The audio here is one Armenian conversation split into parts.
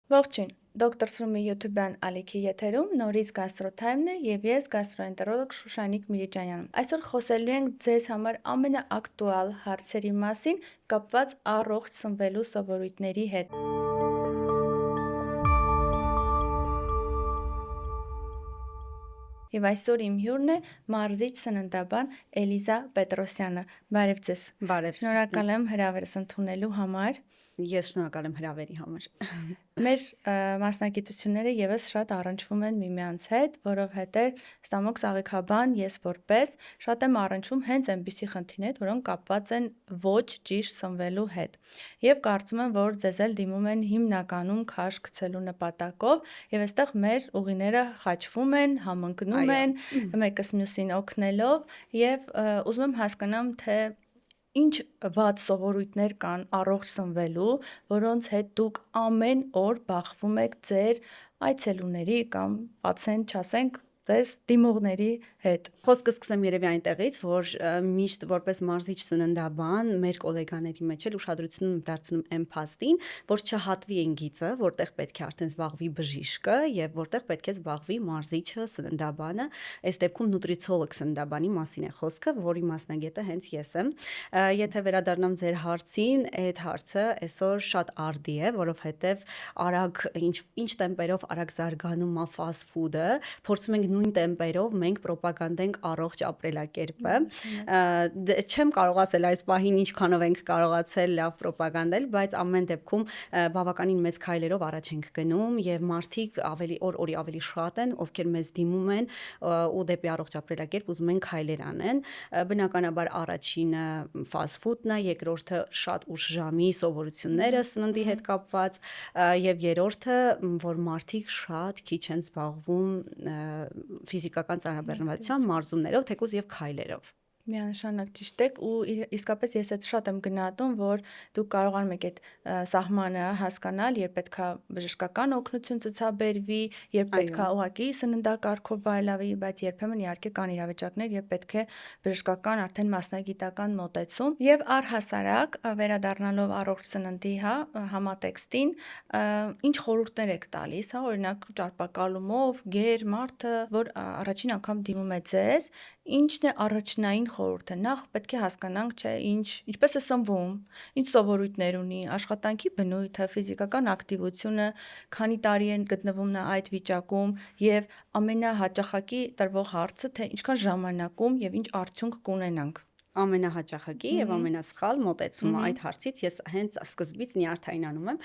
Ողջույն, Դոկտոր Սրումի YouTube-յան ալիքի եթերում նորից գաստրոթայմն է եւ ես գաստրոենտերոլոգ Շուշանիկ Միլիջանյանը։ Այսօր խոսելու ենք ձեզ համար ամենաակտուալ հարցերի մասին կապված առողջ սնվելու սովորույթների հետ։ Եվ այսօր իմ հյուրն է մարզիչ սննդաբան Էլիզա Պետրոսյանը։ Բարև ձեզ։ Բարև։ Շնորհակալ եմ հրավերս ընդունելու համար։ Ես շնորհակալ եմ հրավերի համար։ Մեր մասնագիտությունները եւս շատ առնչվում են միմյանց հետ, որովհետեւ ստամոք ծաղիկաբան ես որպես շատ եմ առնչվում հենց այնպիսի խնդիրների հետ, որոնք կապված են ոչ ճիշտ սնվելու հետ։ Եվ կարծում եմ, որ ձեզ էլ դիմում են հիմնականում քաշ գցելու նպատակով, եւ այստեղ մեր ուղիները խաչվում են, համընկնում են, մեկս մյուսին օգնելով, եւ ուզում եմ հասկանամ, թե ինչ վատ սովորույթներ կան առողջ սնվելու, որոնց հետ դուք ամեն օր բախվում եք ձեր այցելուների կամ պացիենտ, չասենք, ձեր դիմողների հետ։ Խոսքը սկսեմ երևի այնտեղից, որ միշտ որպես մարզիչ սննդաբան մեր գոլեգաների մեջ էլ ուշադրություն եմ դարձնում այն փաստին, որ չհատվի այն գիծը, որտեղ պետք է արդեն զբաղվի բժիշկը եւ որտեղ պետք է զբաղվի մարզիչը, սննդաբանը, այս դեպքում նուտրիցիոլոգ սննդաբանի մասին է խոսքը, որի մասնագետը հենց ես եմ։ Եթե վերադառնամ ձեր հարցին, այդ հարցը այսօր շատ արդի է, որովհետեւ արագ ինչ տեմպերով արագ զարգանում է ֆաստ ֆուդը, փորձում ենք նույն տեմպերով մենք պրոպագանդենք առողջ ապրելակերպը։ Չեմ կարող ասել այս պահին ինչքանով ենք կարողացել լավ պրոպագանդել, բայց ամեն դեպքում բավականին մեծ քայլերով առաջ ենք գնում եւ մարդիկ ավելի օր-օրի ավելի շատ են, ովքեր մեզ դիմում են ու դեպի առողջ ապրելակերպ ուզում են քայլեր անեն։ Բնականաբար առաջինը ֆաստ ֆուդն է, երկրորդը շատ ուշ ժամի սովորությունները սննդի հետ կապված եւ երրորդը, որ մարդիկ շատ քիչ են զբաղվում ֆիզիկական ծանրաբեռնվածությամբ, մարզումներով, թեկուզ եւ քայլերով։ Միանշանակ ճիշտ եք ու իսկապես ես այդ շատ եմ գնահատում, որ դուք կարողանում եք այդ սահմանը հասկանալ, երբ պետքա բժշկական օգնություն ցուցաբերվի, երբ պետքա ուղղակի սննդակարգով բարելավի, բայց երբեմն իհարկե կան իրավիճակներ, երբ պետք է բժշկական արդեն մասնագիտական մոտեցում եւ առհասարակ վերադառնալով առողջ սննդի համատեքստին, ինչ խորհուրդներ եք տալիս, օրինակ ճարպակալումով, գեր մարդը, որ առաջին անգամ դիմում է ձեզ, ինչն է առաջնային խորհուրդը։ Նախ պետք է հասկանանք, չէ, ինչպես է սնվում, ինչ սովորույթներ ունի, աշխատանքի բնույթը, ֆիզիկական ակտիվությունը, քանի տարի են գտնվում նա այդ վիճակում եւ ամենահաճախակի տրվող հարցը, թե ինչքան ժամանակում եւ ինչ արդյունք կունենանք։ Ամենահաճախակի եւ ամենասխալ մոտեցումը այդ հարցից ես հենց սկզբից նյարդայնանում եմ,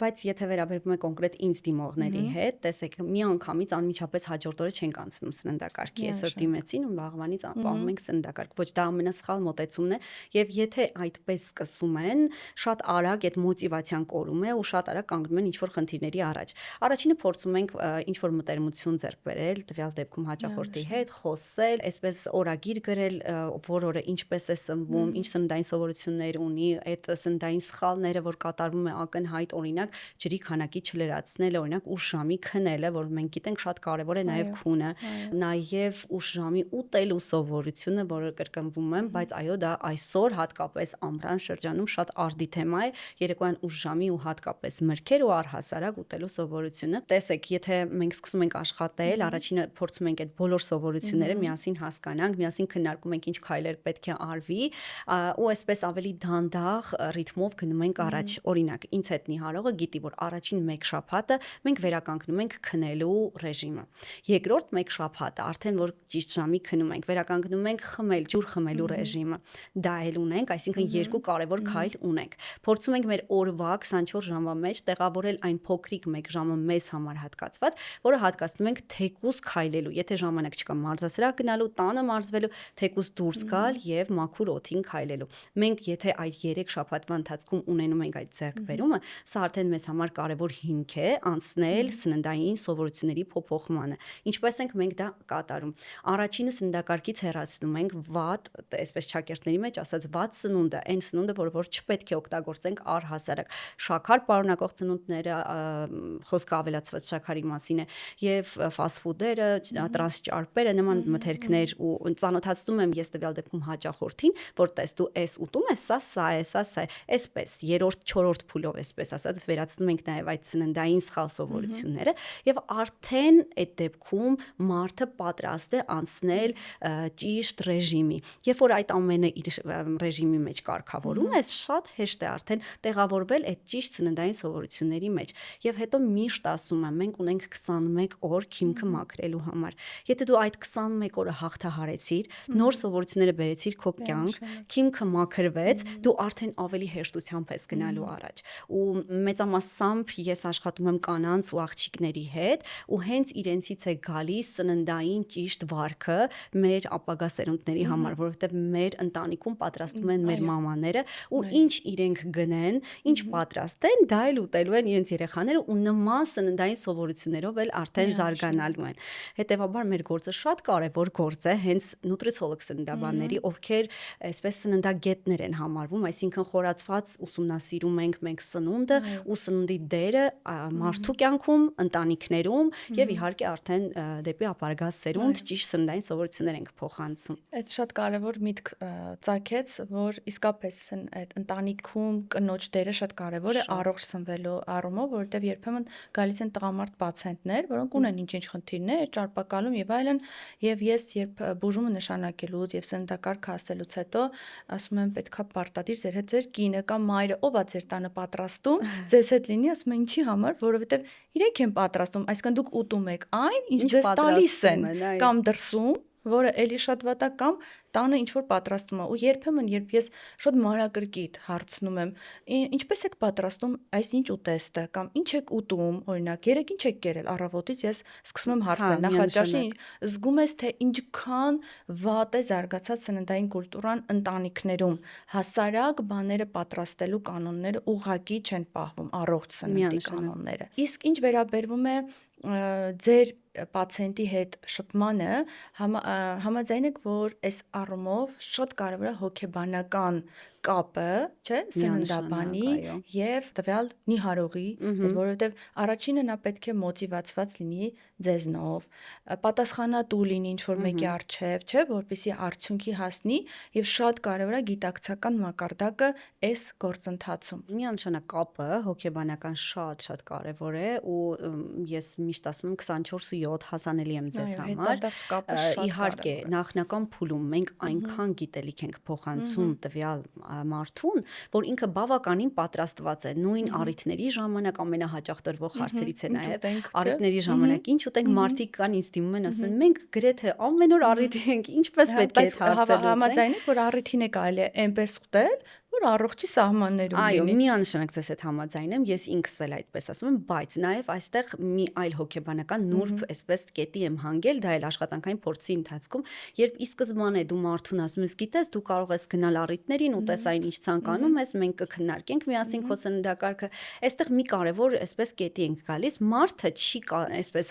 բայց եթե վերաբերվում է կոնկրետ ինձ դիմողների հետ, տեսեք, մի անգամից անմիջապես հաջորդ օրը չենք անցնում սննդակարգի, այսօր դիմեցին ու վաղվանից ապահովում ենք սննդակարգ։ Ոչ, դա ամենասխալ մոտեցումն է եւ եթե այդպես սկսում են, շատ արագ այդ մոտիվացիան կորում է ու շատ արագ կանգնում են ինչ-որ խնդիրների առաջ։ Առաջինը փորձում ենք ինչ-որ մտերմություն ձեռք բերել, տվյալ դեպքում հաճախորդի հետ խոսել, այսպես օրագիր գրել, որ օրը ինչպես է սնվում, ինչ սննդային սովորություններ ունի, այդ սննդային սխալները, որ կատարվում է ակնհայտ, օրինակ ջրի քանակի չլրացնելը, օրինակ ուշ ժամի քնելը, որ մենք գիտենք շատ կարևոր է նաև քունը, նաև ուշ ժամի ուտելու սովորությունը, որը կրկնվում եմ, բայց այո, դա այսօր հատկապես ամռան շրջանում շատ արդի թեմա է, երեկոյան ուշ ժամի ու հատկապես մրգեր ու առհասարակ ուտելու սովորությունը։ Տեսեք, եթե մենք սկսում ենք աշխատել, առաջինը փորձում ենք այդ բոլոր սովորությունները միասին հասկանանք, միասին քննարկում ենք ինչ քայլեր պետք է արվի ու այսպես ավելի դանդաղ ռիթմով գնում ենք առաջ։ Օրինակ, ինձ հետ նիհարողը գիտի, որ առաջին 1 շաբաթը մենք վերականգնում ենք քնելու ռեժիմը։ Երկրորդ 1 շաբաթը արդեն որ ճիշտ ժամի քնում ենք, վերականգնում ենք խմել, ջուր խմելու ռեժիմը։ Դա էլ ունենք, այսինքն երկու կարևոր քայլ ունենք։ Փորձում ենք մեր օրվա 24 ժամվա մեջ տեղավորել այն փոքրիկ 1 ժամը մեզ համար հատկացված, որը հատկացնում ենք թեկուզ քայլելու։ Եթե ժամանակ չկա մարզասրահ գնալու, տանը մարզվելու, թեկուզ դուրս գալ եւ մաքուր օդին քայլելու։ Մենք եթե այդ 3 շաբաթվա ընթացքում ունենում ենք այդ ձեռքբերումը, սա արդեն մեզ համար կարևոր հիմք է անցնել սննդային սովորությունների փոփոխմանը։ Ինչպես ենք մենք դա կատարում։ Առաջինը սննդակարգից հեռացնում ենք վատ, այսպես ճակերտների մեջ ասած վատ սնունդը, այն սնունդը, որ չպետք է օգտագործենք առհասարակ։ Շաքար պարունակող ծնունդները, խոսքը ավելացված շաքարի մասին է, եւ ֆաստ ֆուդերը, տրանսճարպերը, նման մթերքներ ու ծանոթացնում եմ ես տվյալ դեպքում հաճախորդին, որ տես դու էս ուտում ես, սա է, սա է, այսպես երրորդ, չորրորդ փուլով այսպես ասած վերացնում ենք նաև այդ սննդային սխալ սովորությունները եւ արդեն այդ դեպքում մարդը պատրաստ է անցնել ճիշտ ռեժիմի։ Երբ որ այդ ամենը իր ռեժիմի մեջ կարգավորում ես, շատ հեշտ է արդեն տեղավորվել այդ ճիշտ սննդային սովորությունների մեջ։ Եվ հետո միշտ ասում եմ, մենք ունենք 21 օր քիմքը մաքրելու համար։ Եթե դու այդ 21 օրը հաղթահարեցիր, նոր սովորությունները բերեցիր քո կյանք, քիմքը մաքրվեց, դու արդեն ավելի հեշտությամբ ես գնալու առաջ։ Ու մեծամասամբ ես աշխատում եմ կանանց ու աղջիկների հետ, ու հենց իրենցից է գալիս սննդային ճիշտ վարքը մեր ապագա սերունդների համար, որովհետև մեր ընտանիքում պատրաստում են մեր մամաները, ու ինչ իրենք գնեն, ինչ պատրաստեն, դա էլ ուտելու են իրենց երեխաները, ու նման սննդային սովորություններով էլ արդեն զարգանալու են։ Հետևաբար մեր գործը շատ կարևոր գործ է, հենց նուտրիցիոլոգ սննդաբանների, ովքեր այսպես սննդագետներ են համարվում, այսինքն խորացված ուսումնասիրում ենք մենք սնունդը ու սննդի դերը մարդու կյանքում, ընտանիքներում եւ իհարկե արդեն դեպի ապագա սերունդ ճիշտ սննդային սովորություններ ենք փոխանցում։ Այդ շատ կարևոր միտք ծագեց, որ իսկապես այդ ընտանիքում կնոջ դերը շատ կարևոր է առողջ սնվելու առումով, որովհետև երբեմն գալիս են տղամարդ պացիենտներ, որոնք ունեն ինչ-ինչ խնդիրներ, ճարպակալում եւ այլն, եւ ես երբ բուժումը նշանակելուց եւ սննդակարգ հասելուց հետո ասում եմ պետքա պարտադիր ձեր հետ ձեր կինը կամ մայրը ով է ձեր տանը պատրաստում, ձեզ հետ լինի, ասում եմ ինչի համար, որովհետև իրենք են պատրաստում, այսինքն դուք ուտում եք այն, ինչ ձեզ տալիս են, կամ դրսում, որը էլի շատ վատ է, կամ տանը ինչ որ պատրաստում է, ու երբեմն երբ ես շատ մանրակրկիտ հարցնում եմ, ինչպես եք պատրաստում այս ինչ ուտեստը, կամ ինչ եք ուտում, օրինակ, երեք ինչ եք կերել, առավոտից ես սկսում եմ հարցնել, նախաճաշին զգում ես թե ինչքան վատ է զարգացած սննդային կուլտուրան ընտանիքներում, հասարակ բաները պատրաստելու կանոնները ուղղակի չեն պահվում, առողջ սննդի կանոնները։ Իսկ ինչ վերաբերվում է ձեր պացիենտի հետ շփմանը, համաձայն եք, որ այս առումով շատ կարևոր է հոգեբանական կապը, չէ, սննդաբանի եւ տվյալ նիհարողի, որովհետեւ առաջինը նա պետք է մոտիվացված լինի ձեզնով, պատասխանատու լինի ինչ որ մեկի առջև, չէ, որպեսզի արդյունքի հասնի, եւ շատ կարևոր է գիտակցական մակարդակը այս գործընթացում։ Միանշանակ կապը հոգեբանական շատ կարևոր է, ու ես միշտ ասում եմ 24/7 հասանելի եմ ձեզ համար։ Իհարկե, նախնական փուլում մենք այնքան գիտելիք ենք փոխանցում տվյալ մարդուն, որ ինքը բավականին պատրաստված է նույն առիթների ժամանակ ամենահաճախ տրվող հարցերից է նաև առիթների ժամանակ ինչ ուտենք, մարդիկ կան ինձ դիմում են, ասում են մենք գրեթե ամեն օր առիթ ենք, ինչպես պետք է այդ հարցը լուծենք։ Համաձայն եք, որ առիթին է կարելի է այնպես ուտել, որ առողջի սահմաններում լինի։ Այո, միանշանակ ձեզ հետ համաձայն եմ, ես ինքս էլ այդպես ասում եմ, բայց նաև այստեղ մի այլ հոգեբանական նուրբ այսպես կետի եմ հանգել, դա էլ աշխատանքային փորձի ընթացքում, երբ ի սկզբանե դու մարդուն ասում ես, գիտես, դու կարող ես գնալ առիթներին, ուտես այն ինչ ցանկանում ես, մենք կքննարկենք միասին քո սննդակարգը, այստեղ մի կարևոր այսպես կետի ենք գալիս, մարդը չի այսպես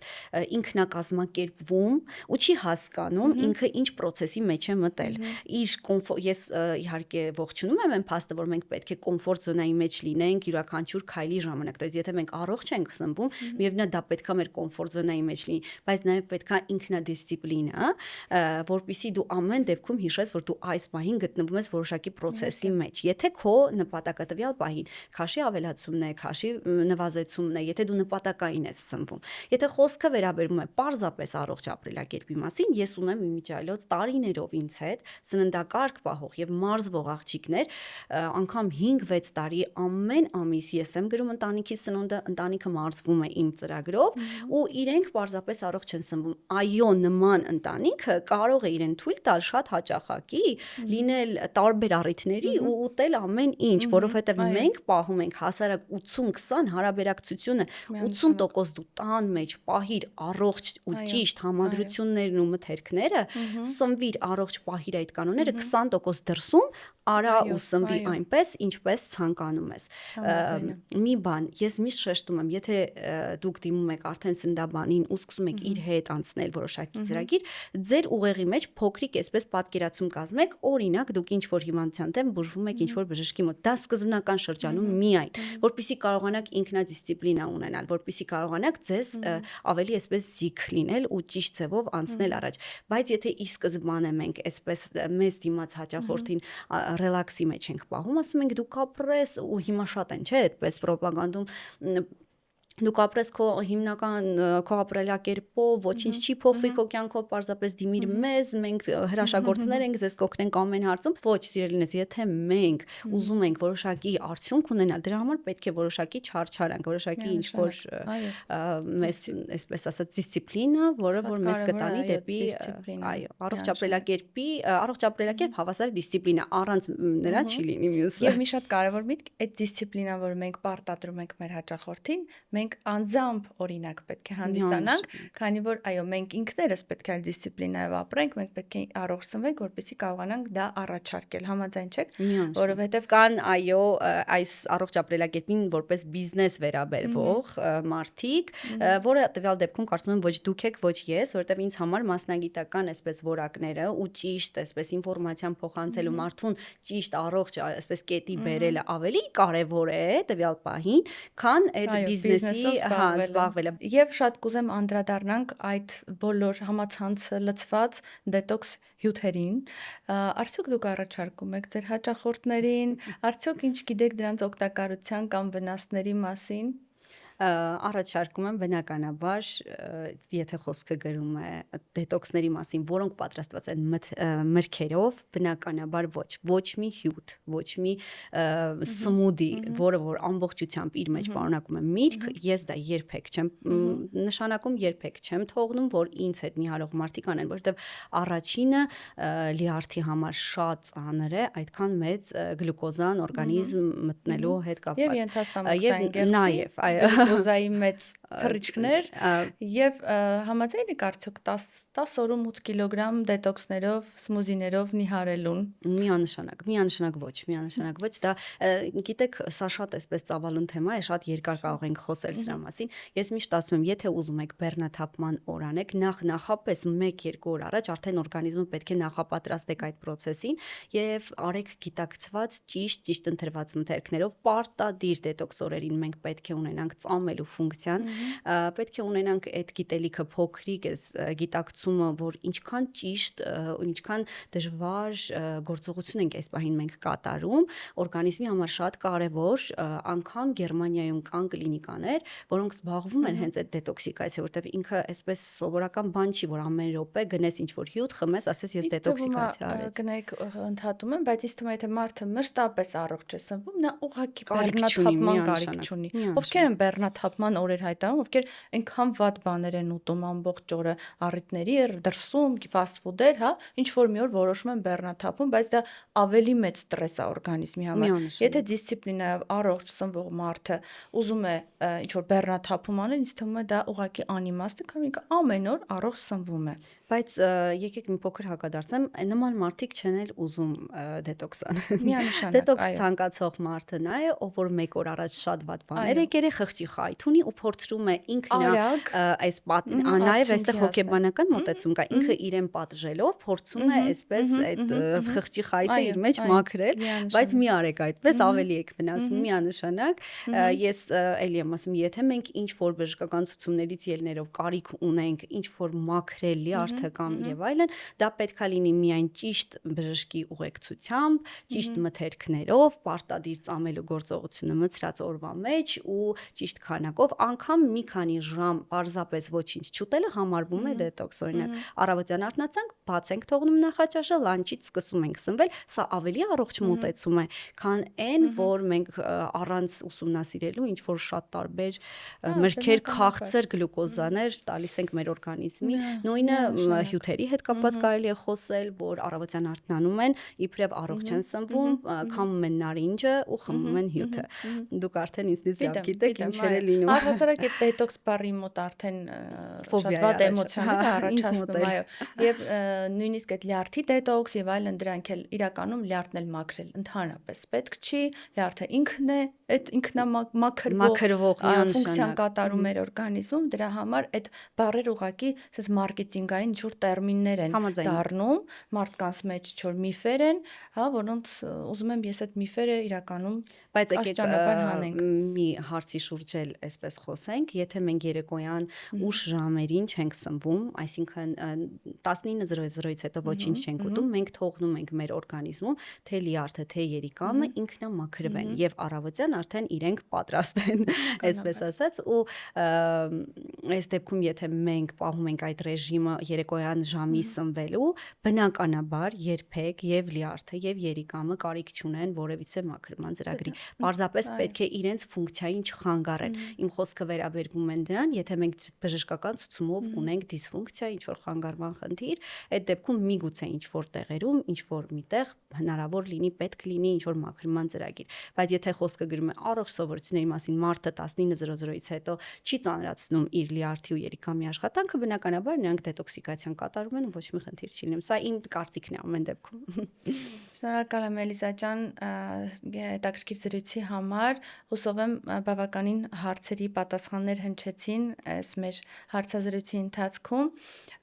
ինքնակազմակերպվում ու չի հասկանում ինքը ինչ process-ի մեջ է մտել։ Ես իհարկե ողջունում եմ փաստը, որ մենք պետք է կոմֆորտ զոնայի մեջ լինենք յուրաքանչյուր քայլի ժամանակ, то есть եթե մենք առողջ ենք սնվում, միևնույն դա պետքա մեր կոմֆորտ զոնայի մեջ լինի, բայց նաև պետքա ինքնադիսցիպլինա, որպեսզի դու ամեն դեպքում հիշես, որ դու այս պահին գտնվում ես որոշակի process-ի մեջ։ Եթե քո նպատակը տվյալ պահին քաշի ավելացումն է, քաշի նվազեցումն է, եթե դու նպատակային ես սնվում, եթե խոսքը վերաբերում է պարզապես առողջ ապրելակերպի մասին, ես ունեմ իմիջիայլոց տարիներով ինձ հետ սննդակարգ պահող եւ մարզվող աղջիկներ, անգամ 5-6 տարի ամեն ամիս ես եմ գրում ընտանիքի սնունդը, ընտանիքը մարզվում է իմ ծրագրով ու իրենք պարզապես առողջ են սնվում։ Այո, նման ընտանիքը կարող է իրեն թույլ տալ շատ հաճախակի լինել տարբեր առիթների ու ուտել ամեն ինչ, որովհետև մենք պահում ենք հասարակ 80-20 հարաբերակցությունը 80% դու տան մեջ պահիր առողջ ու ճիշտ համադրություններն ու մթերքները, սնվիր առողջ պահիր այդ կանոնները, 20% դրսում արա ու սնվիր այնպես, ինչպես ցանկանում ես։ Համաձայն եմ։ Մի բան, ես միշտ շեշտում եմ, եթե դուք դիմում եք արդեն սննդաբանին ու սկսում եք իր հետ անցնել որոշակի ծրագիր, ձեր ուղեղի մեջ փոքրիկ այսպես պատկերացում կազմեք, օրինակ դուք ինչ որ հիվանդության դեմ բուժվում եք ինչ որ բժշկի մոտ։ Դա սկզբնական շրջանում միայն, որպեսզի կարողանաք ինքնադիսցիպլինա ունենալ, որպեսզի կարողանաք ձեզ ավելի այսպես զիք լինել ու ճիշտ ձևով անցնել առաջ։ Բայց եթե ի սկզբանե մենք այսպես մեզ դիմաց հաճախորդին ռելաքսի մեջ ենք պահում, ասում ենք դու կապրես ու հիմա շատ են, չէ՞, այդպես ռոպագանդում դուք ապրես քո հիմնական քո ապրելակերպով, ոչինչ չի փոխվի քո կյանքով, պարզապես դիմիր մեզ, մենք հրաշագործներ ենք, ձեզ կօգնենք ամեն հարցում։ Ոչ, սիրելիներս, եթե մենք ուզում ենք որոշակի արդյունք ունենալ, դրա համար պետք է որոշակի չարչարանք, որոշակի ինչ որ մեզ այսպես ասած դիսցիպլինա, որը որ մեզ կտանի դեպի առողջ ապրելակերպ հավասար դիսցիպլինա, առանց նրա չի լինի մյուսը։ Եվ մի շատ կարևոր միտք, այդ դիսցիպլինան, որը մենք պարտադրում ենք մեր հաճախորդին, մենք անձամբ օրինակ պետք է հանդիսանանք, քանի որ այո, մենք ինքներս պետք է դիսցիպլինայով ապրենք, մենք պետք է առողջ սնվենք, որպեսզի կարողանանք դա առաջարկել։ Համաձայն չեք, որովհետև կան այո, այս առողջ ապրելակերպին որպես բիզնես վերաբերվող մարդիկ, որը տվյալ դեպքում կարծում եմ ոչ դուք եք, ոչ ես, որովհետև ինձ համար մասնագիտական այսպես որակները ու ճիշտ այսպես ինֆորմացիան փոխանցելու մարդուն ճիշտ առողջ այսպես կետի բերելը ավելի կարևոր է տվյալ պահին, քան այդ բիզնեսի զբաղվելը։ Եվ շատ կուզեմ անդրադառնանք այդ բոլոր համացանցը լցված դետոքս հյութերին։ Արդյոք դուք առաջարկում եք ձեր հաճախորդներին, արդյոք ինչ գիտեք դրանց օգտակարության կամ վնասների մասին։ Առաջարկում եմ բնականաբար, եթե խոսքը գրում է դետոքսների մասին, որոնք պատրաստված են մրգերով, բնականաբար ոչ մի հյութ, ոչ մի սմուդի, որը որ ամբողջությամբ իր մեջ պարունակում է միրգ, ես դա երբեք չեմ նշանակում, երբեք չեմ թողնում, որ ինձ հետ նիհարող մարդիկ անեն, որովհետև առաջինը լյարդի համար շատ ծանր է, այդքան մեծ գլյուկոզան օրգանիզմ մտնելու հետ կապված։ Եվ ենթաստամոքսային գեղձի, նաև այո գլյուկոզայի մեծ թռիչքներ եւ համաձայն եք արդյոք 10 օրում 8 կիլոգրամ դետոքսներով, սմուզիներով նիհարելուն։ Միանշանակ ոչ, դա գիտեք, սա շատ այսպես ծավալուն թեմա է, շատ երկար կարող ենք խոսել սրա մասին։ Ես միշտ ասում եմ, եթե ուզում եք բեռնաթափման օր անեք, նախապես 1-2 օր առաջ արդեն օրգանիզմը պետք է նախապատրաստեք այդ process-ին եւ արեք գիտակցված ճիշտ ընտրված մթերքներով պարտադիր դետոքս օրերին մենք պետք է ունենանք ծամելու ֆունկցիան, պետք է ունենանք այդ գիտելիքը փոքրիկ էս գիտակցումը, որ ինչքան ճիշտ ու ինչքան դժվար գործողություն ենք այս պահին մենք կատարում, օրգանիզմի համար շատ կարևոր, անգամ Գերմանիայում կան կլինիկաներ, որոնք զբաղվում են հենց այդ դետոքսիկացիա, որտեղ ինքը այսպես սովորական բան չի, որ ամեն րոպե գնես ինչ որ հյութ խմես, ասես ես դետոքսիկացիա արեցի։ Գնայք ընդհատում եմ, բայց ինձ թվում է, եթե մարդը մշտապես առողջ է սնվում, նա ուղղակի բեռնաթափման կարիք չունի։ Ովքեր են բեռնաթափման օրեր հայտարարում, ովքեր այնքան վատ բաներ են ուտում ամբողջ օրը, առիթների դրսում, ֆաստ ֆուդեր, հա, ինչ որ մի օր որոշում են բեռնաթափում, բայց դա ավելի մեծ ստրես է օրգանիզմի համար։ Եթե դիսցիպլինայով առողջ սնվող մարդը ուզում է ինչ որ բեռնաթափում անել, ինձ թվում է դա ուղղակի անիմաստ է, քանի որ ամեն օր առողջ սնվում է։ Բայց եկեք մի փոքր հակադարձեմ, նման մարդիկ չեն էլ ուզում դետոքս անել։ Միանշանակ, դետոքս ցանկացող մարդը նա է, ով որ 1 օր առաջ շատ վատ բաներ եկել է, խղճի խայթ ունի ու փորձում է ինքն այս նաև այստեղ հոգեբանական մոտեցում կա, ինքը իրեն պատժելով փորձում է այսպես այդ խղճի խայթը իր մեջ մաքրել, բայց մի արեք այդպես, ավելի եք վնասում միանշանակ։ Ես էլի եմ ասում, եթե մենք ինչ որ բժշկական ցուցումներից ելնելով կարիք ունենք ինչ որ մաքրել լյարդը կամ եւ այլն, դա պետքա լինի միայն ճիշտ բժշկի ուղեկցությամբ, ճիշտ մթերքներով, պարտադիր ծամելու գործողությունը մցրած օրվա մեջ ու ճիշտ քանակով, անգամ մի քանի ժամ պարզապես ոչինչ չուտելը համարվում է դետոքս։ Օրինակ, առավոտյան արթնացանք, բաց ենք թողնում նախաճաշը, լանչից սկսում ենք սնվել, սա ավելի առողջ մոտեցում է, քան այն, որ մենք առանց ուսումնասիրելու ինչ որ շատ տարբեր մրգեր, քաղցր գլյուկոզաներ տալիս ենք մեր օրգանիզմի։ Նույնը հյութերի հետ կապված կարելի է խոսել, որ առավոտյան արթնանում են, իբրև առողջ են սնվում, քամում են նարինջը ու խմում են հյութը։ Դուք արդեն ինձնից լավ գիտեք ինչեր է լինում։ Առհասարակ այդ դետոքս բառի մոտ արդեն շատ վատ էմոցիաներ առաջացնում, այո։ Եվ նույնիսկ այդ լյարդի դետոքս եւ այլն դրանք էլ իրականում լյարդն էլ մաքրել ընդհանրապես պետք չի, լյարդը ինքն է այդ մաքրվող ֆունկցիան կատարում մեր օրգանիզմում, դրա համար այդ բառեր ուղղակի ասես մարքեթինգային ինչ-որ տերմիններ են դառնում, մարդկանց մեջ ինչ-որ միֆեր են, հա, որոնց ուզում եմ ես այդ միֆերը իրականում աստիճանաբար հանենք։ Մի հարցի շուրջ էլ այսպես խոսենք, եթե մենք երեկոյան ուշ ժամերին չենք սնվում, այսինքն 19:00-ից հետո ոչինչ չենք ուտում, մենք թողնում ենք մեր օրգանիզմում թե լյարդը, թե երիկամը ինքնամաքրվեն եւ առավոտյան արդեն իրենք պատրաստ են, այսպես ասած, ու այս դեպքում եթե մենք պահում ենք այդ ռեժիմը երեկոյան ժամի սնվելու, բնականաբար երբեք եւ լյարդը եւ երիկամը կարիք չունեն որևիցե մաքրման ծրագրի։ Պարզապես պետք է իրենց ֆունկցիային չխանգարեն։ Իմ խոսքը վերաբերվում է դրան, եթե մենք բժշկական ցուցումով ունենք դիսֆունկցիա, ինչ որ խանգարման խնդիր, այդ դեպքում միգուցե ինչ որ տեղերում, ինչ որ միտեղ հնարավոր լինի, պետք լինի ինչ որ մաքրման ծրագիր։ Բայց եթե խոսքը գրում է առողջ սովորությունների մասին, մարդը 19:00-ից հետո չի ծանրացնում իր լյարդի ու երիկամի աշխատանքը, բնականաբար նրանք դետոքսիկացիան կատարում են ու ոչ մի խնդիր չի լինում։ Սա իմ կարծիքն է ամեն դեպքում։ Շնորհակալ եմ Էլիսա ջան հետաքրքիր զրույցի համար։ Հուսով եմ բավականին հարցերի պատասխաններ հնչեցին այս մեր հարցազրույցի ընթացքում։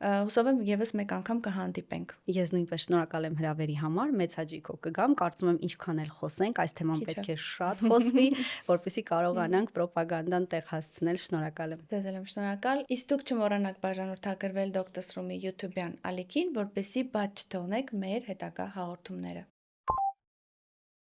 Հուսով եմ եւս մեկ անգամ կհանդիպենք։ Ես նույնպես շնորհակալ եմ հրավերի համար, մեծ հաճույքով կգամ, կարծում եմ ինչքան էլ խոսենք, այս թեման պետք է շատ խոսվի, որպեսզի կարողանանք ռոպագանդան տեղ հասցնել։ Շնորհակալ եմ։ Ձեզ եմ շնորհակալ։ Իսկ դուք չմոռանաք բաժանորդագրվել Doctors Room-ի YouTube-յան ալիքին, որպեսզի բաց չթողնեք մեր հետագա հաղորդումները։